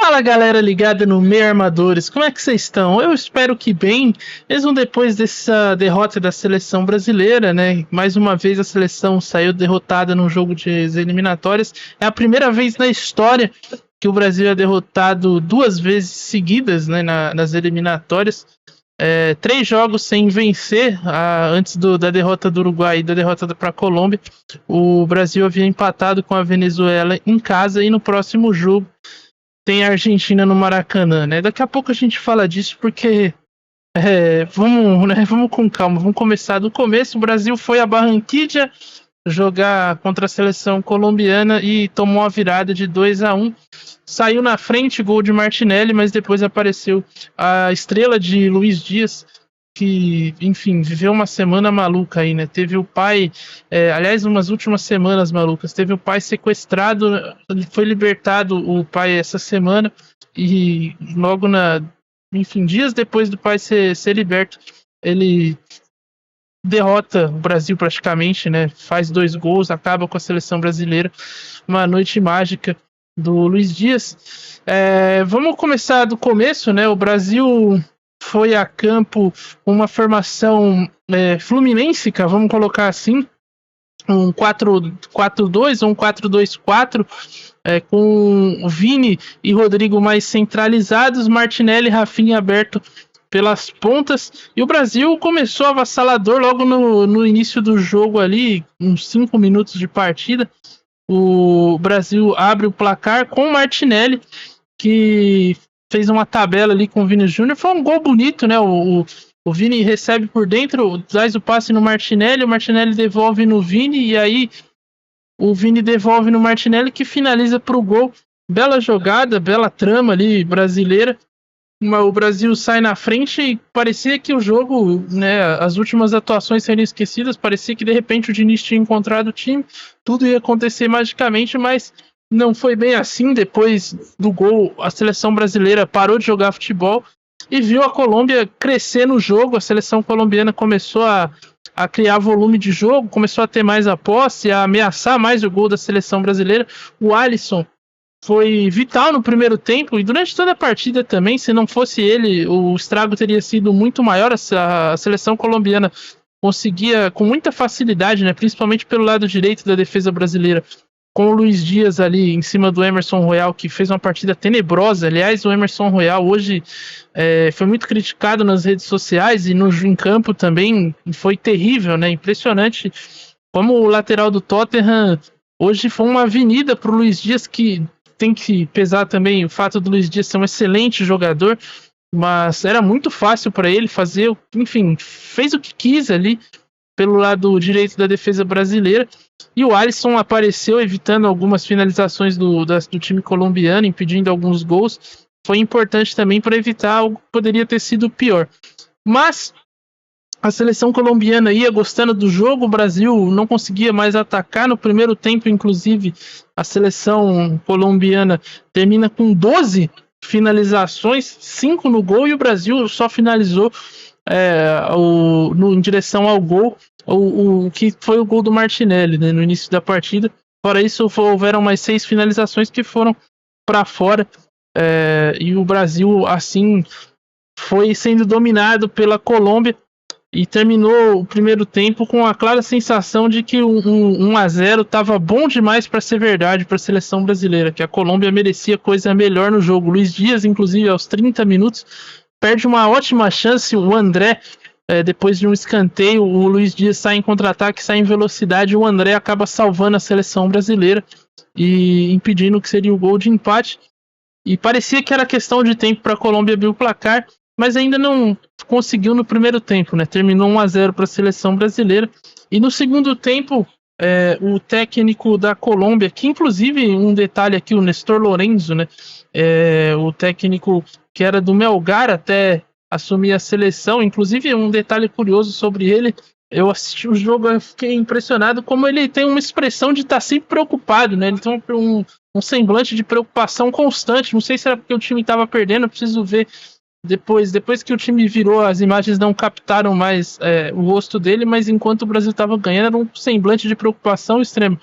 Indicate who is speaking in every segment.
Speaker 1: Fala galera ligada no Meio Armadores, como é que vocês estão? Eu espero que bem, mesmo depois dessa derrota da seleção brasileira, né? Mais uma vez a seleção saiu derrotada num jogo de eliminatórias. É a primeira vez na história que o Brasil é derrotado duas vezes seguidas, né, nas eliminatórias. 3 jogos sem vencer antes da derrota do Uruguai e da derrota para a Colômbia. O Brasil havia empatado com a Venezuela em casa e no próximo jogo tem a Argentina no Maracanã, né? Daqui a pouco a gente fala disso porque vamos com calma, vamos começar do começo. O Brasil foi a Barranquilla jogar contra a seleção colombiana e tomou a virada de 2-1. Saiu na frente, gol de Martinelli, mas depois apareceu a estrela de Luiz Dias, que, enfim, viveu uma semana maluca aí, né? Teve o pai, aliás, umas últimas semanas malucas. Teve o pai sequestrado, foi libertado o pai essa semana, e logo dias depois do pai ser liberto, ele derrota o Brasil praticamente, né? Faz 2 gols, acaba com a seleção brasileira. Uma noite mágica do Luiz Dias. Vamos começar do começo, né? O Brasil foi a campo uma formação fluminense, vamos colocar assim, um 4-4-2 ou um 4-2-4, com Vini e Rodrigo mais centralizados, Martinelli e Rafinha aberto pelas pontas, e o Brasil começou avassalador logo no início do jogo ali, uns 5 minutos de partida. O Brasil abre o placar com o Martinelli, que fez uma tabela ali com o Vini Júnior. Foi um gol bonito, né? O Vini recebe por dentro, traz o passe no Martinelli, o Martinelli devolve no Vini, e aí o Vini devolve no Martinelli, que finaliza para o gol. Bela jogada, bela trama ali brasileira. O Brasil sai na frente e parecia que o jogo, né, as últimas atuações seriam esquecidas, parecia que de repente o Diniz tinha encontrado o time, tudo ia acontecer magicamente, mas não foi bem assim. Depois do gol, a seleção brasileira parou de jogar futebol e viu a Colômbia crescer no jogo. A seleção colombiana começou a criar volume de jogo, começou a ter mais a posse, a ameaçar mais o gol da seleção brasileira. O Alisson foi vital no primeiro tempo e durante toda a partida também. Se não fosse ele, o estrago teria sido muito maior. A seleção colombiana conseguia com muita facilidade, né, principalmente pelo lado direito da defesa brasileira, com o Luiz Dias ali em cima do Emerson Royal, que fez uma partida tenebrosa. Aliás, o Emerson Royal hoje foi muito criticado nas redes sociais e em campo também foi terrível, né? Impressionante como o lateral do Tottenham hoje foi uma avenida para o Luiz Dias, que tem que pesar também o fato do Luiz Dias ser um excelente jogador, mas era muito fácil para ele fazer, enfim, fez o que quis ali pelo lado direito da defesa brasileira. E o Alisson apareceu evitando algumas finalizações do time colombiano, impedindo alguns gols. Foi importante também para evitar algo que poderia ter sido pior. Mas a seleção colombiana ia gostando do jogo, o Brasil não conseguia mais atacar. No primeiro tempo, inclusive, a seleção colombiana termina com 12 finalizações, 5 no gol, e o Brasil só finalizou em direção ao gol, o que foi o gol do Martinelli, né, no início da partida. Fora isso, houveram mais 6 finalizações que foram para fora, e o Brasil, assim, foi sendo dominado pela Colômbia e terminou o primeiro tempo com a clara sensação de que 1-0 estava bom demais para ser verdade para a seleção brasileira, que a Colômbia merecia coisa melhor no jogo. Luiz Dias, inclusive, aos 30 minutos, perde uma ótima chance. O André, depois de um escanteio, o Luiz Dias sai em contra-ataque, sai em velocidade, o André acaba salvando a seleção brasileira e impedindo que seria o gol de empate. E parecia que era questão de tempo para a Colômbia abrir o placar, mas ainda não conseguiu no primeiro tempo, né? Terminou 1-0 para a seleção brasileira. E no segundo tempo, o técnico da Colômbia, que inclusive, um detalhe aqui, o Nestor Lorenzo, né? O técnico que era do Melgar até assumir a seleção. Inclusive, um detalhe curioso sobre ele: eu assisti o jogo e fiquei impressionado como ele tem uma expressão de estar sempre preocupado, né? Ele tem um semblante de preocupação constante. Não sei se era porque o time estava perdendo, eu preciso ver. Depois que o time virou, as imagens não captaram mais o rosto dele, mas enquanto o Brasil estava ganhando, era um semblante de preocupação extremo.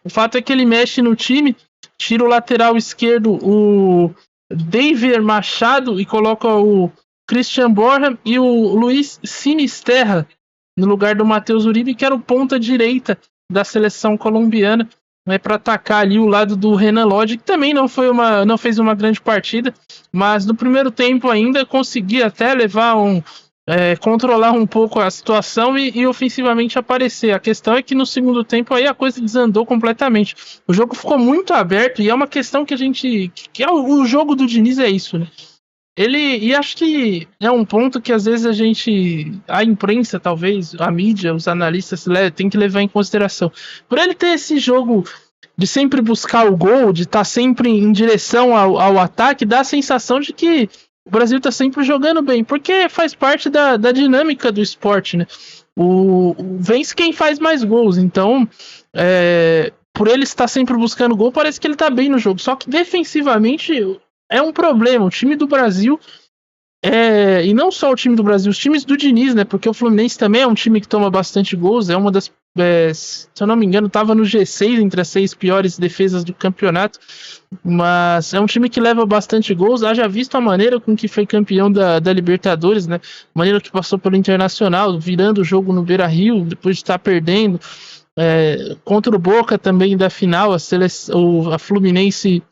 Speaker 1: O fato é que ele mexe no time, tira o lateral esquerdo, o David Machado e coloca o Christian Borja e o Luiz Sinisterra no lugar do Matheus Uribe, que era o ponta direita da seleção colombiana, né, para atacar ali o lado do Renan Lodge, que também não fez uma grande partida, mas no primeiro tempo ainda conseguia até controlar um pouco a situação e ofensivamente aparecer. A questão é que no segundo tempo aí a coisa desandou completamente. O jogo ficou muito aberto e é uma questão que o jogo do Diniz é isso, né? E acho que é um ponto que às vezes a imprensa, talvez, a mídia, os analistas tem que levar em consideração. Por ele ter esse jogo de sempre buscar o gol, de estar sempre em direção ao ataque, dá a sensação de que o Brasil está sempre jogando bem, porque faz parte da dinâmica do esporte, né? Vence quem faz mais gols, então por ele estar sempre buscando gol, parece que ele está bem no jogo, só que defensivamente é um problema. O time do Brasil, e não só o time do Brasil, os times do Diniz, né? Porque o Fluminense também é um time que toma bastante gols, é uma das, se eu não me engano, estava no G6 entre as 6 piores defesas do campeonato, mas é um time que leva bastante gols. Haja visto a maneira com que foi campeão da Libertadores, né? A maneira que passou pelo Internacional, virando o jogo no Beira-Rio, depois de estar perdendo. Contra o Boca também da final, a Fluminense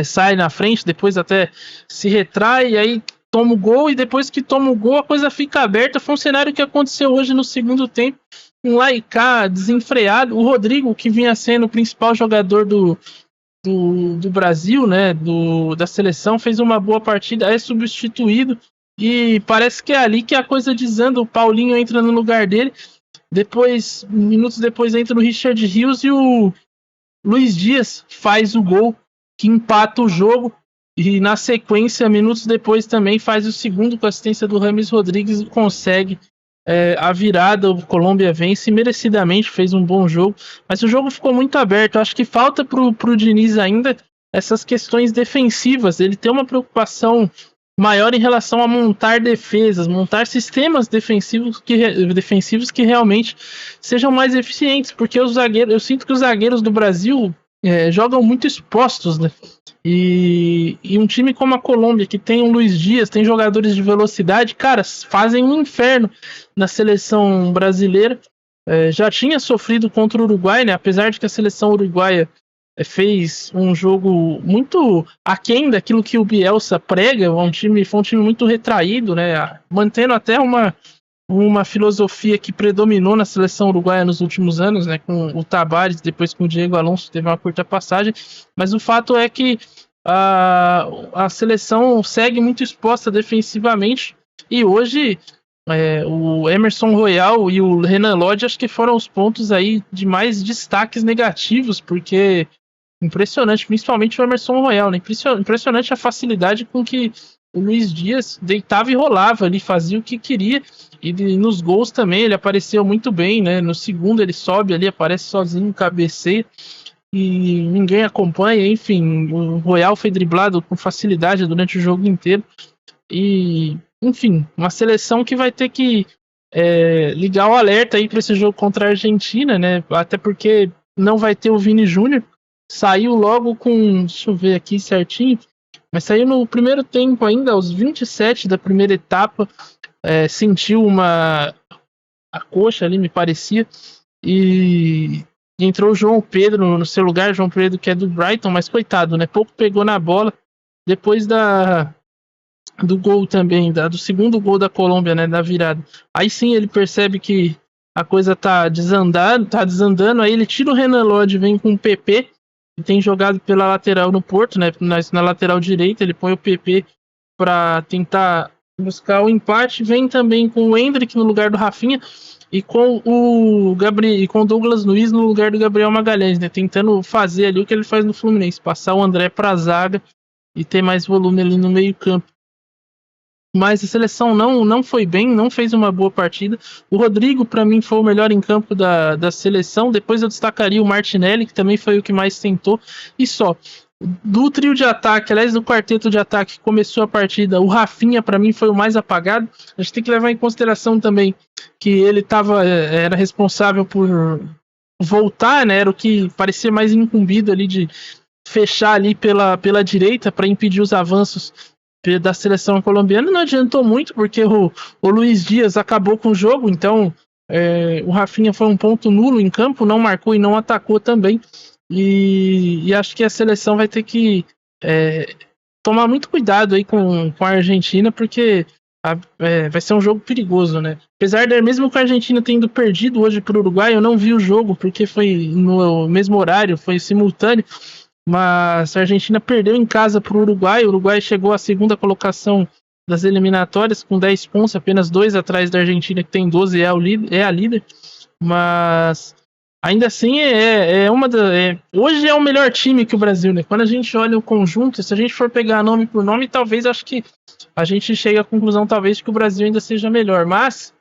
Speaker 1: sai na frente, depois até se retrai, e aí toma o gol, e depois que toma o gol a coisa fica aberta. Foi um cenário que aconteceu hoje no segundo tempo, um lá e cá desenfreado. O Rodrigo, que vinha sendo o principal jogador do Brasil, né, da seleção, fez uma boa partida, é substituído, e parece que é ali que a coisa desanda. O Paulinho entra no lugar dele, minutos depois entra o Richard Rios e o Luiz Dias faz o gol que empata o jogo, e na sequência, minutos depois também faz o segundo com a assistência do Rames Rodrigues e consegue a virada. O Colômbia vence merecidamente, fez um bom jogo, mas o jogo ficou muito aberto. Acho que falta pro Diniz ainda essas questões defensivas. Ele tem uma preocupação maior em relação a montar defesas, montar sistemas defensivos que realmente sejam mais eficientes, porque eu sinto que os zagueiros do Brasil jogam muito expostos, né? E um time como a Colômbia, que tem o Luiz Dias, tem jogadores de velocidade, cara, fazem um inferno na seleção brasileira. Já tinha sofrido contra o Uruguai, né? Apesar de que a seleção uruguaia fez um jogo muito aquém daquilo que o Bielsa prega. Foi um time muito retraído, né? Mantendo até uma filosofia que predominou na seleção uruguaia nos últimos anos, né, com o Tabárez, depois com o Diego Alonso, teve uma curta passagem, mas o fato é que a seleção segue muito exposta defensivamente, e hoje o Emerson Royal e o Renan Lodge acho que foram os pontos aí de mais destaques negativos, porque impressionante, principalmente o Emerson Royal, né? Impressionante a facilidade com que o Luiz Dias deitava e rolava ali, fazia o que queria, e nos gols também ele apareceu muito bem, né? No segundo ele sobe ali, aparece sozinho, cabeceia, e ninguém acompanha. Enfim, o Royal foi driblado com facilidade durante o jogo inteiro, e enfim, uma seleção que vai ter que ligar o alerta aí para esse jogo contra a Argentina, né? Até porque não vai ter o Vini Júnior. Saiu logo com, deixa eu ver aqui certinho, mas saiu no primeiro tempo ainda, aos 27 da primeira etapa, sentiu a coxa ali, me parecia, e entrou o João Pedro no seu lugar. João Pedro, que é do Brighton, mas coitado, né? Pouco pegou na bola. Depois do gol também, do segundo gol da Colômbia, né? Da virada. Aí sim ele percebe que a coisa tá desandando, aí ele tira o Renan Lodge, vem com o PP, que tem jogado pela lateral no Porto, né? Na lateral direita, ele põe o PP para tentar buscar o empate. Vem também com o Endrick no lugar do Rafinha e com o Douglas Luiz no lugar do Gabriel Magalhães, né? Tentando fazer ali o que ele faz no Fluminense, passar o André para a zaga e ter mais volume ali no meio-campo. Mas a seleção não foi bem, não fez uma boa partida. O Rodrigo, para mim, foi o melhor em campo da seleção. Depois eu destacaria o Martinelli, que também foi o que mais tentou. E só. Do trio de ataque, aliás, do quarteto de ataque que começou a partida, o Rafinha, para mim, foi o mais apagado. A gente tem que levar em consideração também que ele era responsável por voltar, né? Era o que parecia mais incumbido ali de fechar ali pela direita para impedir os avanços da seleção colombiana. Não adiantou muito, porque o Luiz Dias acabou com o jogo, então o Rafinha foi um ponto nulo em campo, não marcou e não atacou também. E acho que a seleção vai ter que tomar muito cuidado aí com a Argentina, porque vai ser um jogo perigoso, né? Apesar de, mesmo com a Argentina tendo perdido hoje para o Uruguai, eu não vi o jogo, porque foi no mesmo horário, foi simultâneo, mas a Argentina perdeu em casa para o Uruguai chegou à segunda colocação das eliminatórias, com 10 pontos, apenas 2 atrás da Argentina, que tem 12 e é a líder, mas ainda assim hoje é o melhor time que o Brasil, né? Quando a gente olha o conjunto, se a gente for pegar nome por nome, talvez acho que a gente chegue à conclusão talvez de que o Brasil ainda seja melhor, mas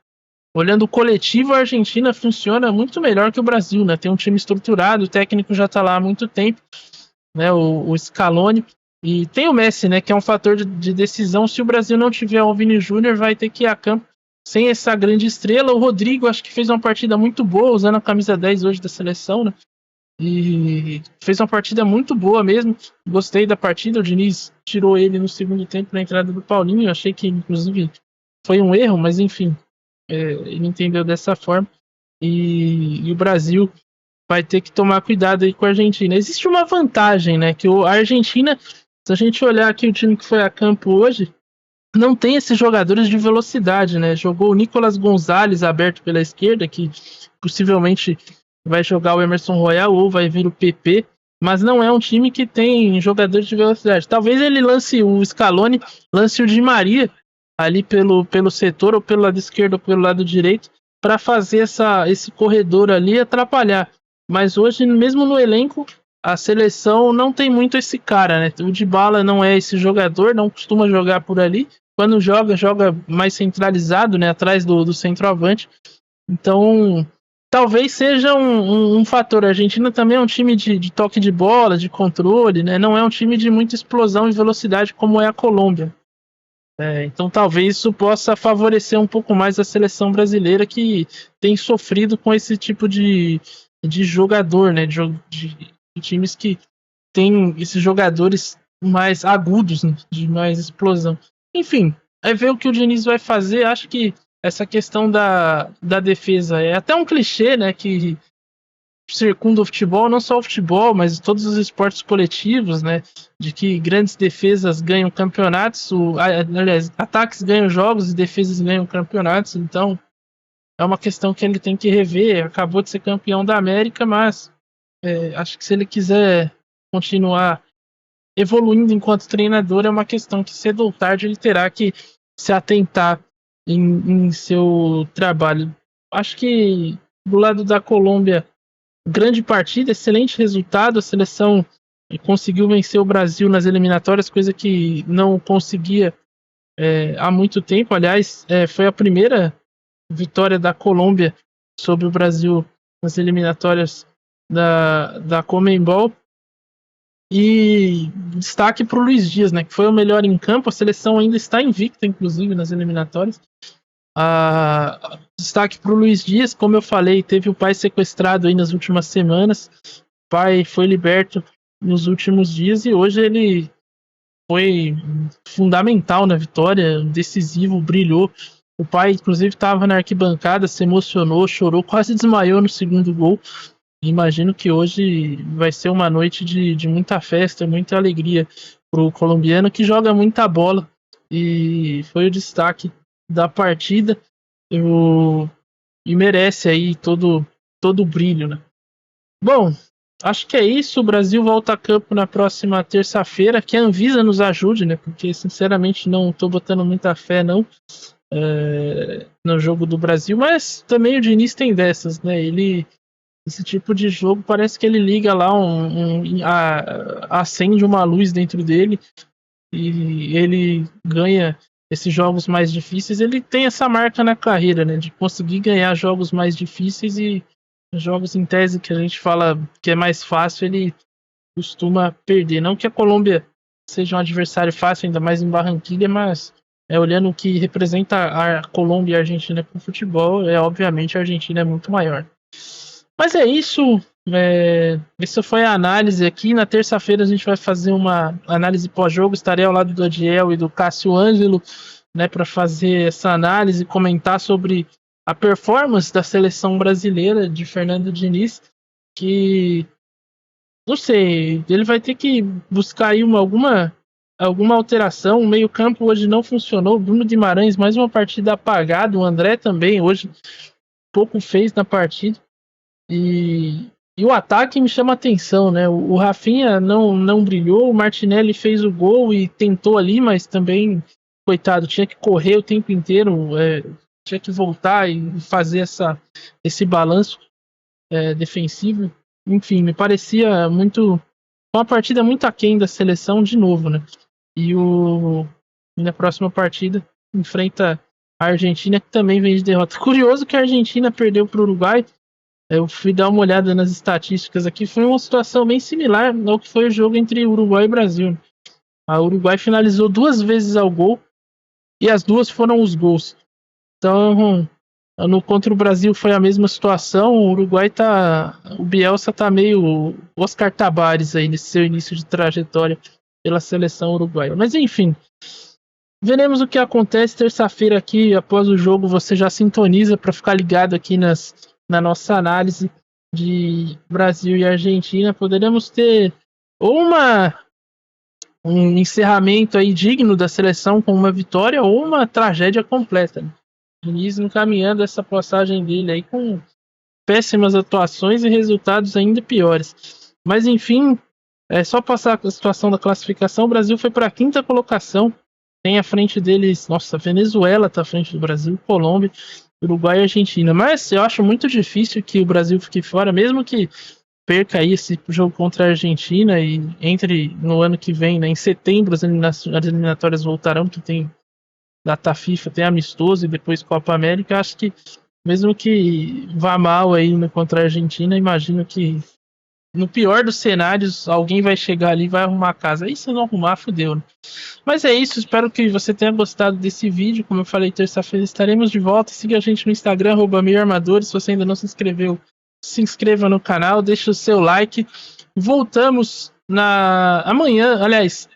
Speaker 1: olhando o coletivo, a Argentina funciona muito melhor que o Brasil, né? Tem um time estruturado, o técnico já está lá há muito tempo, né? O Scaloni, e tem o Messi, né? Que é um fator de decisão. Se o Brasil não tiver o Vini Júnior, vai ter que ir a campo sem essa grande estrela. O Rodrigo acho que fez uma partida muito boa, usando a camisa 10 hoje da seleção, né? E fez uma partida muito boa mesmo. Gostei da partida. O Diniz tirou ele no segundo tempo na entrada do Paulinho. Eu achei que, inclusive, foi um erro, mas enfim, ele entendeu dessa forma. E o Brasil vai ter que tomar cuidado aí com a Argentina. Existe uma vantagem, né? Que a Argentina, se a gente olhar aqui o time que foi a campo hoje, não tem esses jogadores de velocidade, né? Jogou o Nicolas Gonzalez aberto pela esquerda, que possivelmente vai jogar o Emerson Royal ou vai vir o PP, mas não é um time que tem jogadores de velocidade. Talvez ele lance o Scaloni, lance o Di Maria ali pelo setor, ou pelo lado esquerdo ou pelo lado direito, para fazer esse corredor ali e atrapalhar. Mas hoje, mesmo no elenco, a seleção não tem muito esse cara, né? O Dybala não é esse jogador, não costuma jogar por ali. Quando joga mais centralizado, né? Atrás do centroavante. Então, talvez seja um fator. A Argentina também é um time de toque de bola, de controle, né? Não é um time de muita explosão e velocidade como é a Colômbia. Então talvez isso possa favorecer um pouco mais a seleção brasileira, que tem sofrido com esse tipo de jogador, né? De times que tem esses jogadores mais agudos, né? De mais explosão. Enfim, é ver o que o Diniz vai fazer. Acho que essa questão da defesa é até um clichê, né? Que circunda o futebol, não só o futebol, mas todos os esportes coletivos, né? De que grandes defesas ganham campeonatos, aliás, ataques ganham jogos e defesas ganham campeonatos. Então, é uma questão que ele tem que rever. Acabou de ser campeão da América, mas acho que se ele quiser continuar evoluindo enquanto treinador, é uma questão que cedo ou tarde ele terá que se atentar em seu trabalho. Acho que do lado da Colômbia, grande partida, excelente resultado. A seleção conseguiu vencer o Brasil nas eliminatórias, coisa que não conseguia há muito tempo. Aliás, foi a primeira vitória da Colômbia sobre o Brasil nas eliminatórias da Conmebol. E destaque para o Luiz Dias, né, que foi o melhor em campo. A seleção ainda está invicta, inclusive, nas eliminatórias. Destaque para o Luiz Dias, como eu falei, teve o pai sequestrado aí nas últimas semanas. O pai foi liberto nos últimos dias e hoje ele foi fundamental na vitória, decisivo, brilhou. O pai, inclusive, estava na arquibancada, se emocionou, chorou, quase desmaiou no segundo gol. Imagino que hoje vai ser uma noite de muita festa, muita alegria para o colombiano, que joga muita bola e foi o destaque da partida e merece aí todo o brilho, né? Bom, acho que é isso. O Brasil volta a campo na próxima terça-feira. Que a Anvisa nos ajude, né? Porque sinceramente não estou botando muita fé não no jogo do Brasil, mas também o Diniz tem dessas, né? Esse tipo de jogo parece que ele liga lá acende uma luz dentro dele e ele ganha esses jogos mais difíceis. Ele tem essa marca na carreira, né, de conseguir ganhar jogos mais difíceis, e jogos em tese que a gente fala que é mais fácil, ele costuma perder. Não que a Colômbia seja um adversário fácil, ainda mais em Barranquilla, mas olhando o que representa a Colômbia e a Argentina com o futebol, obviamente a Argentina é muito maior. Mas é isso, Essa foi a análise aqui. Na terça-feira a gente vai fazer uma análise pós-jogo. Estarei ao lado do Adiel e do Cássio Ângelo, né, para fazer essa análise, comentar sobre a performance da seleção brasileira de Fernando Diniz, que não sei, ele vai ter que buscar aí alguma alteração. O meio-campo hoje não funcionou. O Bruno Guimarães, mais uma partida apagada. O André também, hoje, pouco fez na partida. E o ataque me chama a atenção, né? O Rafinha não brilhou. O Martinelli fez o gol e tentou ali, mas também, coitado, tinha que correr o tempo inteiro. Tinha que voltar e fazer esse balanço defensivo. Enfim, me parecia uma partida muito aquém da seleção de novo, né? E na próxima partida enfrenta a Argentina, que também vem de derrota. Curioso que a Argentina perdeu para o Uruguai. Eu fui dar uma olhada nas estatísticas aqui. Foi uma situação bem similar ao que foi o jogo entre Uruguai e Brasil. A Uruguai finalizou 2 vezes ao gol e as 2 foram os gols. Então, contra o Brasil foi a mesma situação. O Uruguai o Bielsa tá meio Oscar Tabares aí nesse seu início de trajetória pela seleção uruguaia. Mas enfim, veremos o que acontece terça-feira aqui após o jogo. Você já sintoniza para ficar ligado aqui na nossa análise de Brasil e Argentina. Poderemos ter um encerramento aí digno da seleção com uma vitória ou uma tragédia completa, né? Diniz encaminhando essa passagem dele aí com péssimas atuações e resultados ainda piores. Mas enfim, é só passar a situação da classificação. O Brasil foi para a 5ª colocação. Tem à frente deles, nossa, Venezuela está à frente do Brasil, Colômbia, Uruguai e Argentina. Mas eu acho muito difícil que o Brasil fique fora, mesmo que perca aí esse jogo contra a Argentina e entre no ano que vem, né, em setembro, as eliminatórias voltarão, que tem data FIFA, tem amistoso e depois Copa América. Acho que mesmo que vá mal aí contra a Argentina, imagino que no pior dos cenários alguém vai chegar ali e vai arrumar a casa. Aí se não arrumar, fodeu, né? Mas é isso, espero que você tenha gostado desse vídeo. Como eu falei, terça-feira estaremos de volta. Siga a gente no Instagram, @meioarmadores. Se você ainda não se inscreveu, se inscreva no canal, deixe o seu like. Voltamos amanhã, aliás,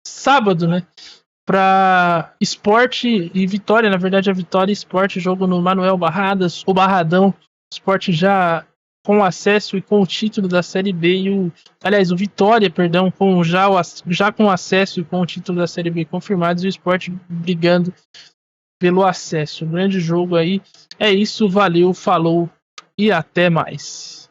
Speaker 1: sábado, né? Para Esporte e Vitória, na verdade a Vitória e Esporte, jogo no Manuel Barradas, o Barradão. Esporte já com acesso e com o título da Série B o Vitória, perdão, já com acesso e com o título da Série B confirmados, e o Esporte brigando pelo acesso. Um grande jogo aí. É isso, valeu, falou e até mais.